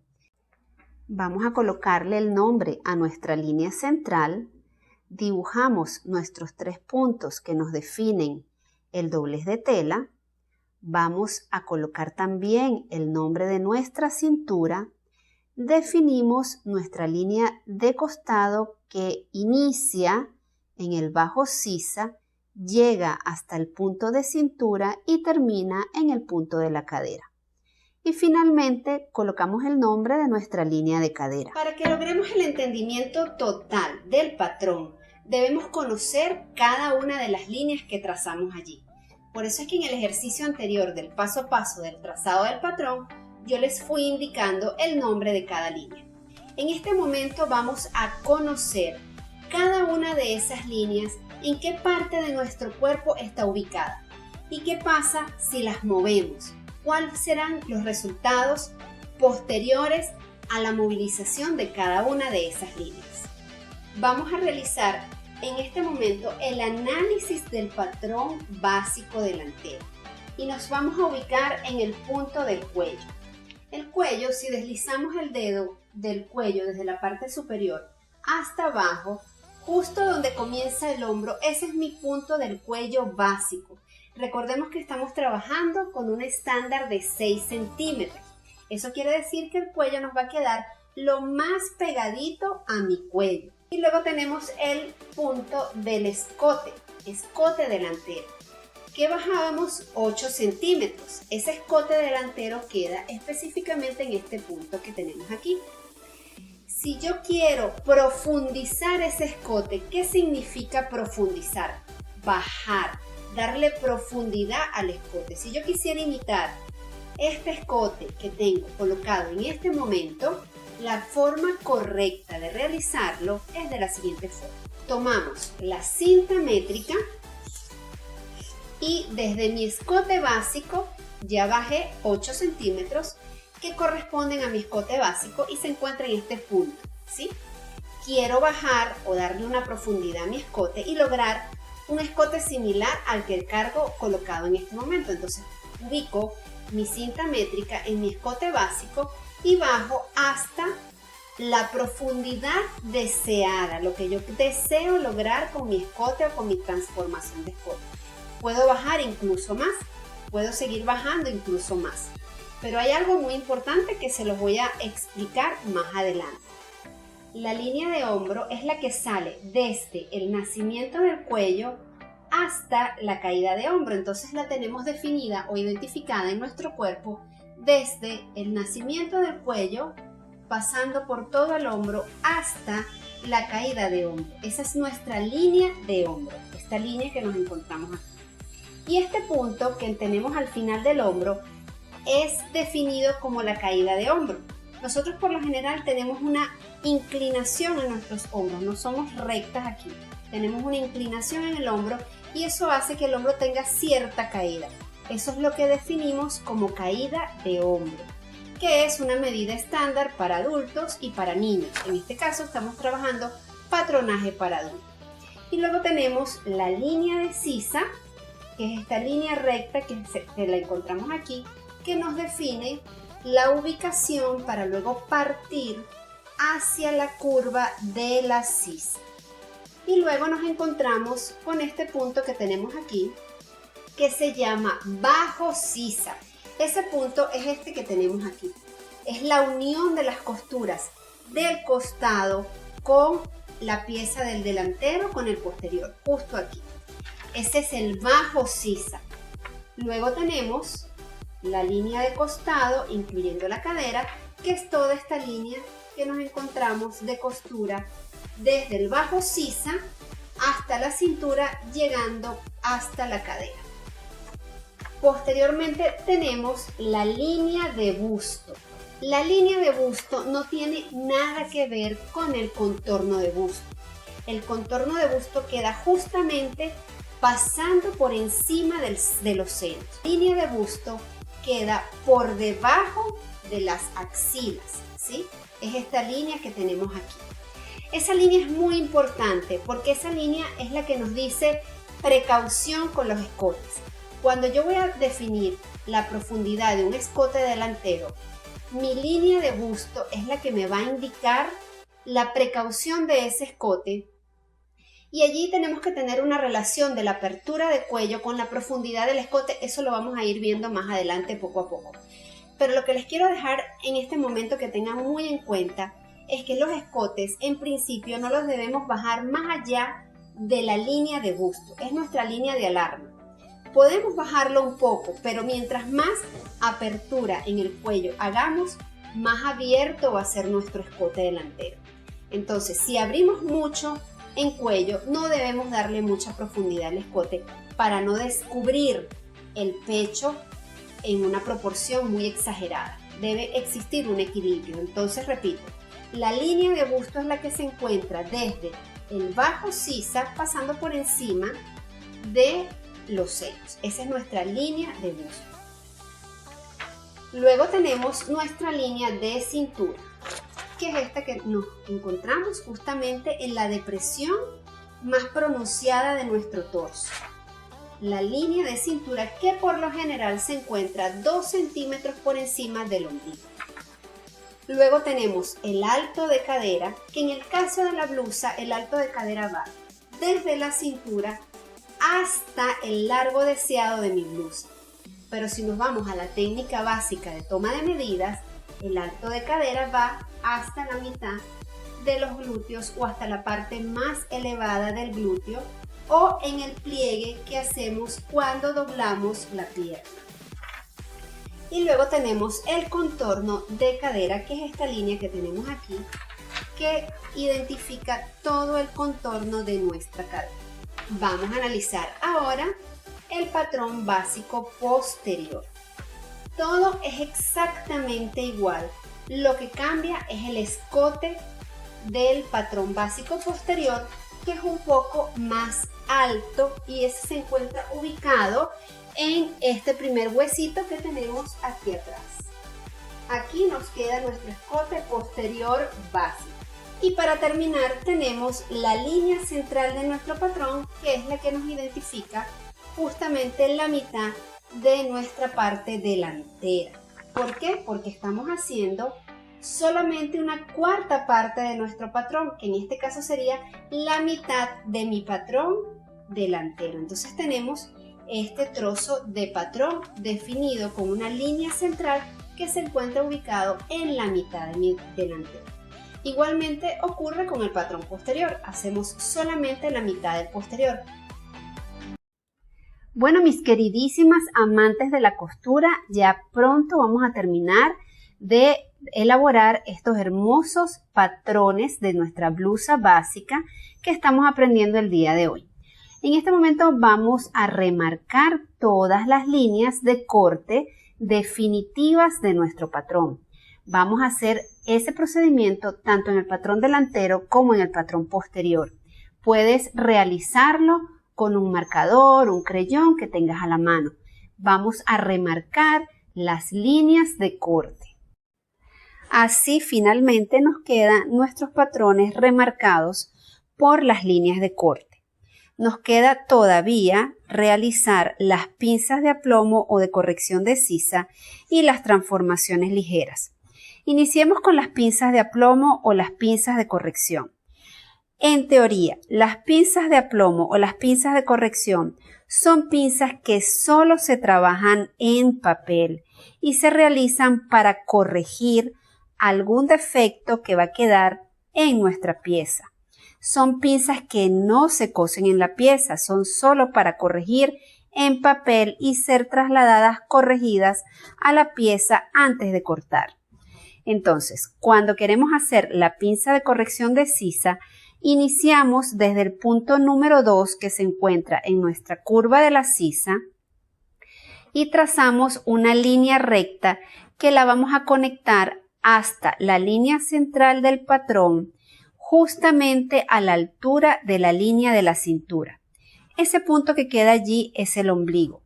Vamos a colocarle el nombre a nuestra línea central, dibujamos nuestros 3 puntos que nos definen el doblez de tela, vamos a colocar también el nombre de nuestra cintura, definimos nuestra línea de costado que inicia en el bajo sisa, llega hasta el punto de cintura y termina en el punto de la cadera. Y finalmente colocamos el nombre de nuestra línea de cadera. Para que logremos el entendimiento total del patrón, debemos conocer cada una de las líneas que trazamos allí. Por eso es que en el ejercicio anterior del paso a paso del trazado del patrón, yo les fui indicando el nombre de cada línea. En este momento vamos a conocer cada una de esas líneas, en qué parte de nuestro cuerpo está ubicada y qué pasa si las movemos. ¿Cuáles serán los resultados posteriores a la movilización de cada una de esas líneas? Vamos a realizar en este momento el análisis del patrón básico delantero y nos vamos a ubicar en el punto del cuello. El cuello, si deslizamos el dedo del cuello desde la parte superior hasta abajo, justo donde comienza el hombro, ese es mi punto del cuello básico. Recordemos que estamos trabajando con un estándar de 6 centímetros. Eso quiere decir que el cuello nos va a quedar lo más pegadito a mi cuello. Y luego tenemos el punto del escote delantero, que bajábamos 8 centímetros. Ese escote delantero queda específicamente en este punto que tenemos aquí. Si yo quiero profundizar ese escote, ¿qué significa profundizar? Bajar, darle profundidad al escote. Si yo quisiera imitar este escote que tengo colocado en este momento, la forma correcta de realizarlo es de la siguiente forma. Tomamos la cinta métrica y desde mi escote básico ya bajé 8 centímetros que corresponden a mi escote básico y se encuentra en este punto, ¿sí? Quiero bajar o darle una profundidad a mi escote y lograr un escote similar al que cargo colocado en este momento. Entonces ubico mi cinta métrica en mi escote básico y bajo hasta la profundidad deseada, lo que yo deseo lograr con mi escote o con mi transformación de escote. Puedo bajar incluso más, puedo seguir bajando incluso más, pero hay algo muy importante que se los voy a explicar más adelante. La línea de hombro es la que sale desde el nacimiento del cuello hasta la caída de hombro, entonces la tenemos definida o identificada en nuestro cuerpo desde el nacimiento del cuello, pasando por todo el hombro hasta la caída de hombro. Esa es nuestra línea de hombro, esta línea que nos encontramos aquí. Y este punto que tenemos al final del hombro es definido como la caída de hombro. Nosotros por lo general tenemos una inclinación en nuestros hombros, no somos rectas aquí. Tenemos una inclinación en el hombro y eso hace que el hombro tenga cierta caída. Eso es lo que definimos como caída de hombro, que es una medida estándar para adultos y para niños. En este caso estamos trabajando patronaje para adultos. Y luego tenemos la línea de sisa, que es esta línea recta que la encontramos aquí, que nos define la ubicación para luego partir hacia la curva de la sisa. Y luego nos encontramos con este punto que tenemos aquí, que se llama bajo sisa. Ese punto es este que tenemos aquí. Es la unión de las costuras del costado con la pieza del delantero con el posterior, justo aquí. Ese es el bajo sisa. Luego tenemos la línea de costado, incluyendo la cadera, que es toda esta línea que nos encontramos de costura desde el bajo sisa hasta la cintura, llegando hasta la cadera. Posteriormente tenemos la línea de busto. La línea de busto no tiene nada que ver con el contorno de busto. El contorno de busto queda justamente pasando por encima de los senos. La línea de busto queda por debajo de las axilas, ¿sí? Es esta línea que tenemos aquí. Esa línea es muy importante porque esa línea es la que nos dice precaución con los escotes. Cuando yo voy a definir la profundidad de un escote delantero, mi línea de busto es la que me va a indicar la precaución de ese escote, y allí tenemos que tener una relación de la apertura de cuello con la profundidad del escote. Eso lo vamos a ir viendo más adelante poco a poco. Pero lo que les quiero dejar en este momento que tengan muy en cuenta es que los escotes en principio no los debemos bajar más allá de la línea de busto. Es nuestra línea de alarma. Podemos bajarlo un poco, pero mientras más apertura en el cuello hagamos, más abierto va a ser nuestro escote delantero. Entonces, si abrimos mucho en cuello, no debemos darle mucha profundidad al escote para no descubrir el pecho en una proporción muy exagerada. Debe existir un equilibrio. Entonces, repito, la línea de busto es la que se encuentra desde el bajo sisa pasando por encima de los senos. Esa es nuestra línea de busto. Luego tenemos nuestra línea de cintura, que es esta que nos encontramos justamente en la depresión más pronunciada de nuestro torso. La línea de cintura que por lo general se encuentra 2 centímetros por encima del ombligo. Luego tenemos el alto de cadera, que en el caso de la blusa el alto de cadera va desde la cintura hasta el largo deseado de mi blusa. Pero si nos vamos a la técnica básica de toma de medidas, el alto de cadera va hasta la mitad de los glúteos o hasta la parte más elevada del glúteo o en el pliegue que hacemos cuando doblamos la pierna. Y luego tenemos el contorno de cadera, que es esta línea que tenemos aquí, que identifica todo el contorno de nuestra cadera. Vamos a analizar ahora el patrón básico posterior. Todo es exactamente igual. Lo que cambia es el escote del patrón básico posterior, que es un poco más alto, y ese se encuentra ubicado en este primer huesito que tenemos aquí atrás. Aquí nos queda nuestro escote posterior básico. Y para terminar tenemos la línea central de nuestro patrón, que es la que nos identifica justamente la mitad de nuestra parte delantera. ¿Por qué? Porque estamos haciendo solamente una cuarta parte de nuestro patrón, que en este caso sería la mitad de mi patrón delantero. Entonces tenemos este trozo de patrón definido con una línea central que se encuentra ubicado en la mitad de mi delantero. Igualmente ocurre con el patrón posterior, hacemos solamente la mitad del posterior. Bueno, mis queridísimas amantes de la costura, ya pronto vamos a terminar de elaborar estos hermosos patrones de nuestra blusa básica que estamos aprendiendo el día de hoy. En este momento vamos a remarcar todas las líneas de corte definitivas de nuestro patrón. Vamos a hacer ese procedimiento tanto en el patrón delantero como en el patrón posterior. Puedes realizarlo con un marcador, un creyón que tengas a la mano. Vamos a remarcar las líneas de corte. Así finalmente nos quedan nuestros patrones remarcados por las líneas de corte. Nos queda todavía realizar las pinzas de aplomo o de corrección de sisa y las transformaciones ligeras. Iniciemos con las pinzas de aplomo o las pinzas de corrección. En teoría, las pinzas de aplomo o las pinzas de corrección son pinzas que solo se trabajan en papel y se realizan para corregir algún defecto que va a quedar en nuestra pieza. Son pinzas que no se cosen en la pieza, son solo para corregir en papel y ser trasladadas corregidas a la pieza antes de cortar. Entonces, cuando queremos hacer la pinza de corrección de sisa, iniciamos desde el punto número 2 que se encuentra en nuestra curva de la sisa y trazamos una línea recta que la vamos a conectar hasta la línea central del patrón, justamente a la altura de la línea de la cintura. Ese punto que queda allí es el ombligo.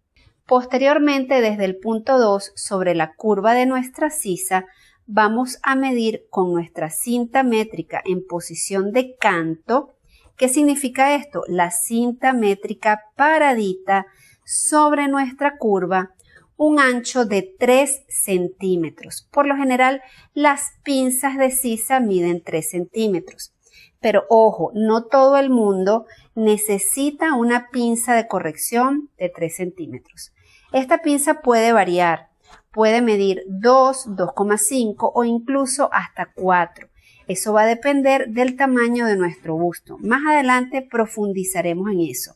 Posteriormente, desde el punto 2 sobre la curva de nuestra sisa, vamos a medir con nuestra cinta métrica en posición de canto. ¿Qué significa esto? La cinta métrica paradita sobre nuestra curva, un ancho de 3 centímetros. Por lo general, las pinzas de sisa miden 3 centímetros. Pero ojo, no todo el mundo necesita una pinza de corrección de 3 centímetros. Esta pinza puede variar, puede medir 2, 2,5 o incluso hasta 4. Eso va a depender del tamaño de nuestro busto. Más adelante profundizaremos en eso.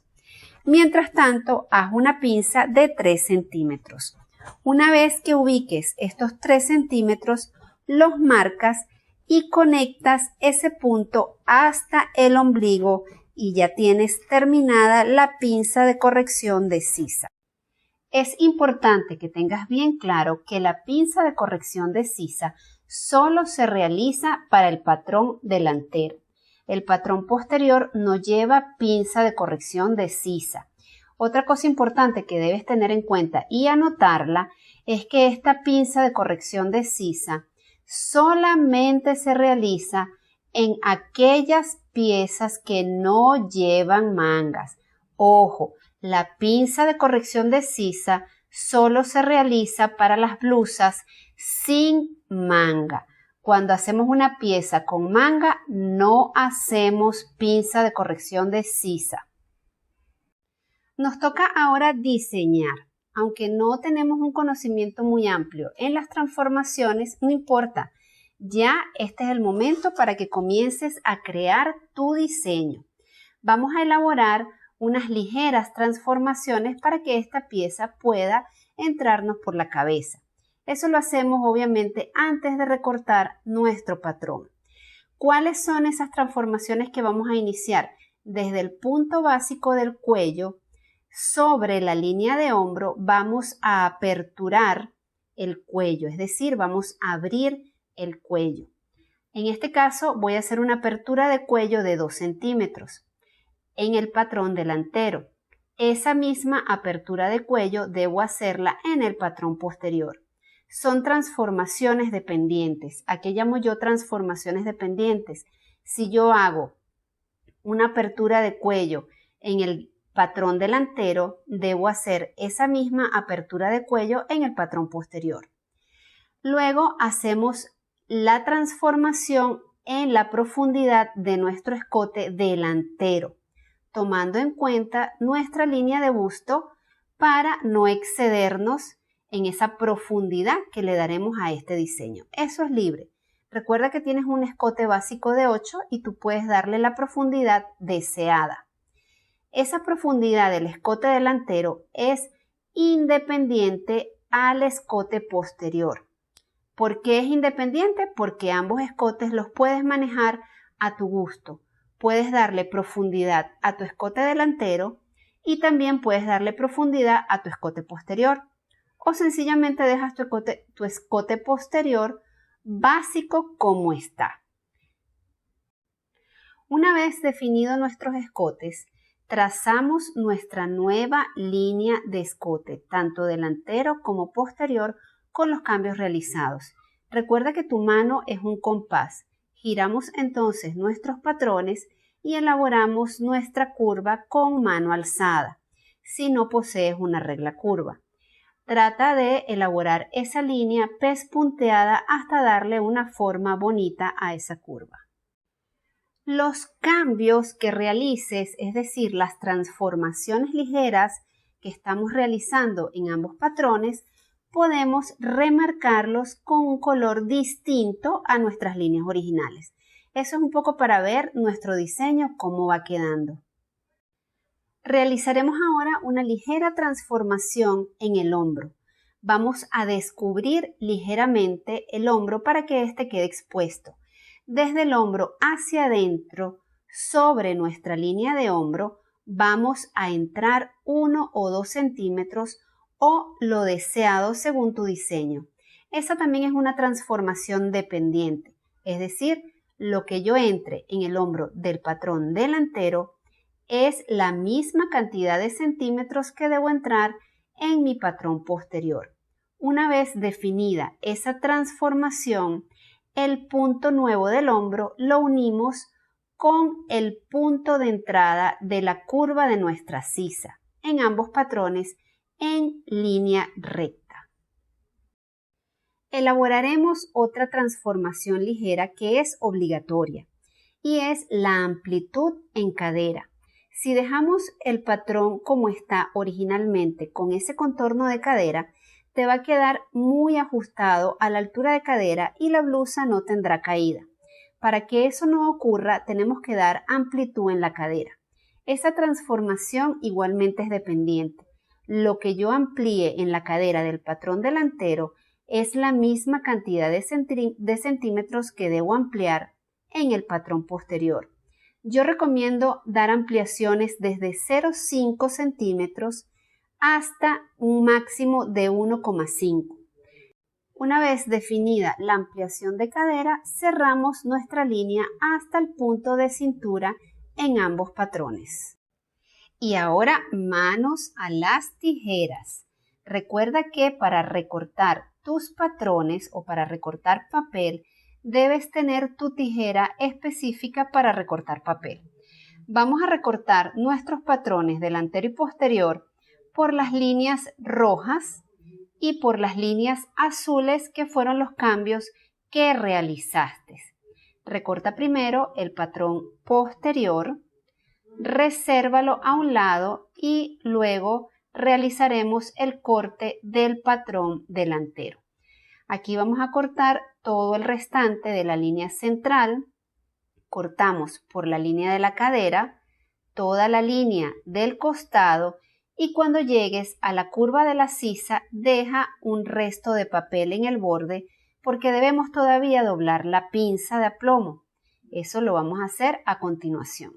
Mientras tanto, haz una pinza de 3 centímetros. Una vez que ubiques estos 3 centímetros, los marcas y conectas ese punto hasta el ombligo y ya tienes terminada la pinza de corrección de sisa. Es importante que tengas bien claro que la pinza de corrección de sisa solo se realiza para el patrón delantero. El patrón posterior no lleva pinza de corrección de sisa. Otra cosa importante que debes tener en cuenta y anotarla es que esta pinza de corrección de sisa solamente se realiza en aquellas piezas que no llevan mangas. Ojo, la pinza de corrección de sisa solo se realiza para las blusas sin manga. Cuando hacemos una pieza con manga, no hacemos pinza de corrección de sisa. Nos toca ahora diseñar. Aunque no tenemos un conocimiento muy amplio en las transformaciones, no importa. Ya este es el momento para que comiences a crear tu diseño. Vamos a elaborar unas ligeras transformaciones para que esta pieza pueda entrarnos por la cabeza. Eso lo hacemos obviamente antes de recortar nuestro patrón. ¿Cuáles son esas transformaciones que vamos a iniciar? Desde el punto básico del cuello, sobre la línea de hombro, vamos a aperturar el cuello, es decir, vamos a abrir el cuello. En este caso voy a hacer una apertura de cuello de 2 centímetros. En el patrón delantero, esa misma apertura de cuello debo hacerla en el patrón posterior. Son transformaciones dependientes. ¿A qué llamo yo transformaciones dependientes? Si yo hago una apertura de cuello en el patrón delantero, debo hacer esa misma apertura de cuello en el patrón posterior. Luego hacemos la transformación en la profundidad de nuestro escote delantero, tomando en cuenta nuestra línea de busto para no excedernos en esa profundidad que le daremos a este diseño. Eso es libre. Recuerda que tienes un escote básico de 8 y tú puedes darle la profundidad deseada. Esa profundidad del escote delantero es independiente al escote posterior. ¿Por qué es independiente? Porque ambos escotes los puedes manejar a tu gusto. Puedes darle profundidad a tu escote delantero y también puedes darle profundidad a tu escote posterior. O sencillamente dejas tu escote posterior básico como está. Una vez definidos nuestros escotes, trazamos nuestra nueva línea de escote, tanto delantero como posterior, con los cambios realizados. Recuerda que tu mano es un compás. Giramos entonces nuestros patrones y elaboramos nuestra curva con mano alzada, si no posees una regla curva. Trata de elaborar esa línea pespunteada hasta darle una forma bonita a esa curva. Los cambios que realices, es decir, las transformaciones ligeras que estamos realizando en ambos patrones, podemos remarcarlos con un color distinto a nuestras líneas originales. Eso es un poco para ver nuestro diseño cómo va quedando. Realizaremos ahora una ligera transformación en el hombro. Vamos a descubrir ligeramente el hombro para que éste quede expuesto. Desde el hombro hacia adentro, sobre nuestra línea de hombro, vamos a entrar 1 o 2 centímetros o lo deseado según tu diseño. Esa también es una transformación dependiente, es decir, lo que yo entre en el hombro del patrón delantero es la misma cantidad de centímetros que debo entrar en mi patrón posterior. Una vez definida esa transformación, el punto nuevo del hombro lo unimos con el punto de entrada de la curva de nuestra sisa, en ambos patrones en línea recta. Elaboraremos otra transformación ligera que es obligatoria y es la amplitud en cadera. Si dejamos el patrón como está originalmente con ese contorno de cadera, te va a quedar muy ajustado a la altura de cadera y la blusa no tendrá caída. Para que eso no ocurra, tenemos que dar amplitud en la cadera. Esa transformación igualmente es dependiente. Lo que yo amplíe en la cadera del patrón delantero es la misma cantidad de centímetros que debo ampliar en el patrón posterior. Yo recomiendo dar ampliaciones desde 0,5 centímetros hasta un máximo de 1,5. Una vez definida la ampliación de cadera, cerramos nuestra línea hasta el punto de cintura en ambos patrones. Y ahora manos a las tijeras. Recuerda que para recortar tus patrones o para recortar papel, debes tener tu tijera específica para recortar papel. Vamos a recortar nuestros patrones delantero y posterior por las líneas rojas y por las líneas azules que fueron los cambios que realizaste. Recorta primero el patrón posterior, resérvalo a un lado y luego realizaremos el corte del patrón delantero. Aquí vamos a cortar todo el restante de la línea central, cortamos por la línea de la cadera, toda la línea del costado y cuando llegues a la curva de la sisa deja un resto de papel en el borde porque debemos todavía doblar la pinza de aplomo. Eso lo vamos a hacer a continuación.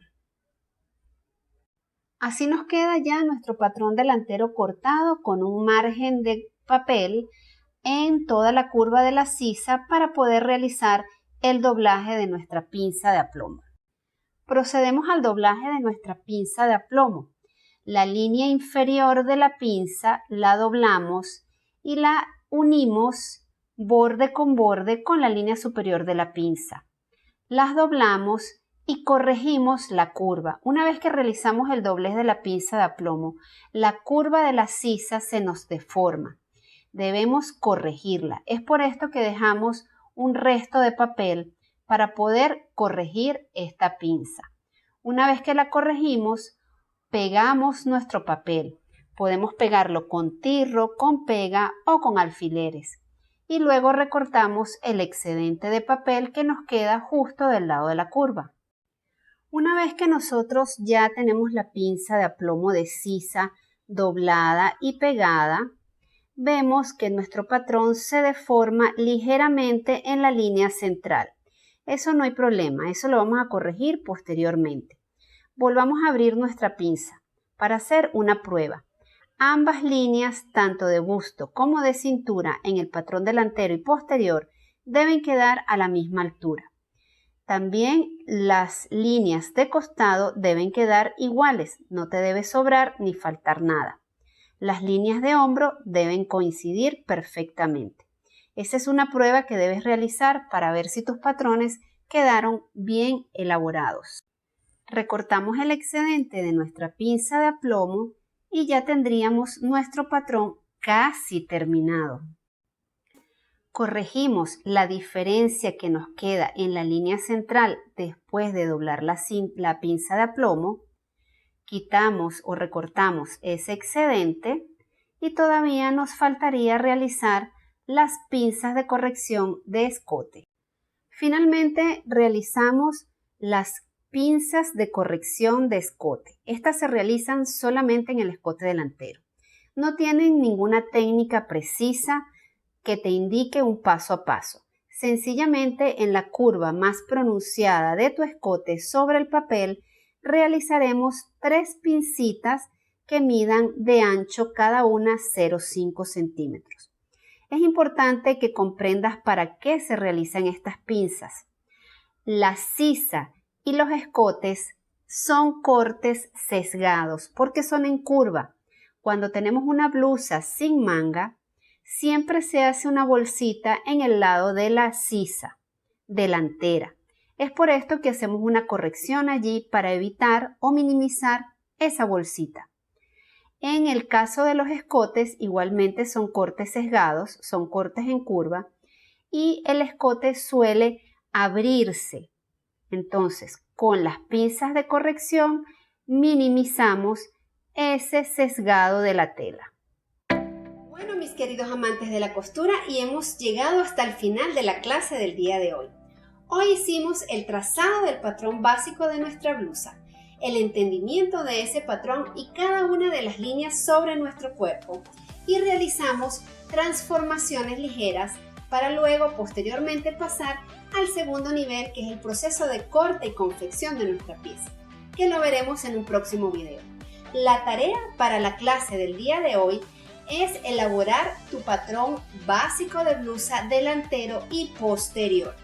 Así nos queda ya nuestro patrón delantero cortado con un margen de papel en toda la curva de la sisa para poder realizar el doblaje de nuestra pinza de aplomo. Procedemos al doblaje de nuestra pinza de aplomo. La línea inferior de la pinza la doblamos y la unimos borde con la línea superior de la pinza. Las doblamos y corregimos la curva. Una vez que realizamos el doblez de la pinza de aplomo, la curva de la sisa se nos deforma. Debemos corregirla. Es por esto que dejamos un resto de papel para poder corregir esta pinza. Una vez que la corregimos, pegamos nuestro papel. Podemos pegarlo con tirro, con pega o con alfileres. Y luego recortamos el excedente de papel que nos queda justo del lado de la curva. Una vez que nosotros ya tenemos la pinza de aplomo de sisa doblada y pegada, vemos que nuestro patrón se deforma ligeramente en la línea central. Eso no hay problema, eso lo vamos a corregir posteriormente. Volvamos a abrir nuestra pinza para hacer una prueba. Ambas líneas, tanto de busto como de cintura en el patrón delantero y posterior, deben quedar a la misma altura. También las líneas de costado deben quedar iguales, no te debe sobrar ni faltar nada. Las líneas de hombro deben coincidir perfectamente. Esa es una prueba que debes realizar para ver si tus patrones quedaron bien elaborados. Recortamos el excedente de nuestra pinza de aplomo y ya tendríamos nuestro patrón casi terminado. Corregimos la diferencia que nos queda en la línea central después de doblar la pinza de aplomo, quitamos o recortamos ese excedente y todavía nos faltaría realizar las pinzas de corrección de escote. Finalmente realizamos las pinzas de corrección de escote. Estas se realizan solamente en el escote delantero. No tienen ninguna técnica precisa que te indique un paso a paso. Sencillamente en la curva más pronunciada de tu escote sobre el papel realizaremos 3 pincitas que midan de ancho cada una 0,5 centímetros. Es importante que comprendas para qué se realizan estas pinzas. La sisa y los escotes son cortes sesgados porque son en curva. Cuando tenemos una blusa sin manga, siempre se hace una bolsita en el lado de la sisa delantera. Es por esto que hacemos una corrección allí para evitar o minimizar esa bolsita. En el caso de los escotes, igualmente son cortes sesgados, son cortes en curva y el escote suele abrirse. Entonces, con las pinzas de corrección minimizamos ese sesgado de la tela. Bueno, mis queridos amantes de la costura, y hemos llegado hasta el final de la clase del día de hoy. Hoy hicimos el trazado del patrón básico de nuestra blusa, el entendimiento de ese patrón y cada una de las líneas sobre nuestro cuerpo, y realizamos transformaciones ligeras para luego posteriormente pasar al segundo nivel, que es el proceso de corte y confección de nuestra pieza, que lo veremos en un próximo video. La tarea para la clase del día de hoy es elaborar tu patrón básico de blusa delantero y posterior.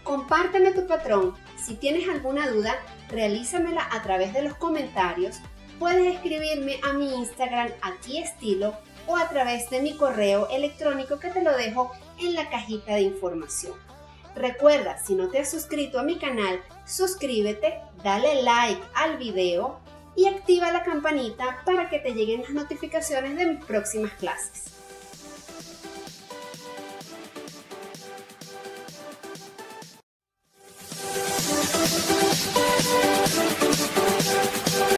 Compárteme tu patrón. Si tienes alguna duda, realízamela a través de los comentarios. Puedes escribirme a mi Instagram @estilo o a través de mi correo electrónico, que te lo dejo en la cajita de información. Recuerda, si no te has suscrito a mi canal, suscríbete, dale like al video y activa la campanita para que te lleguen las notificaciones de mis próximas clases.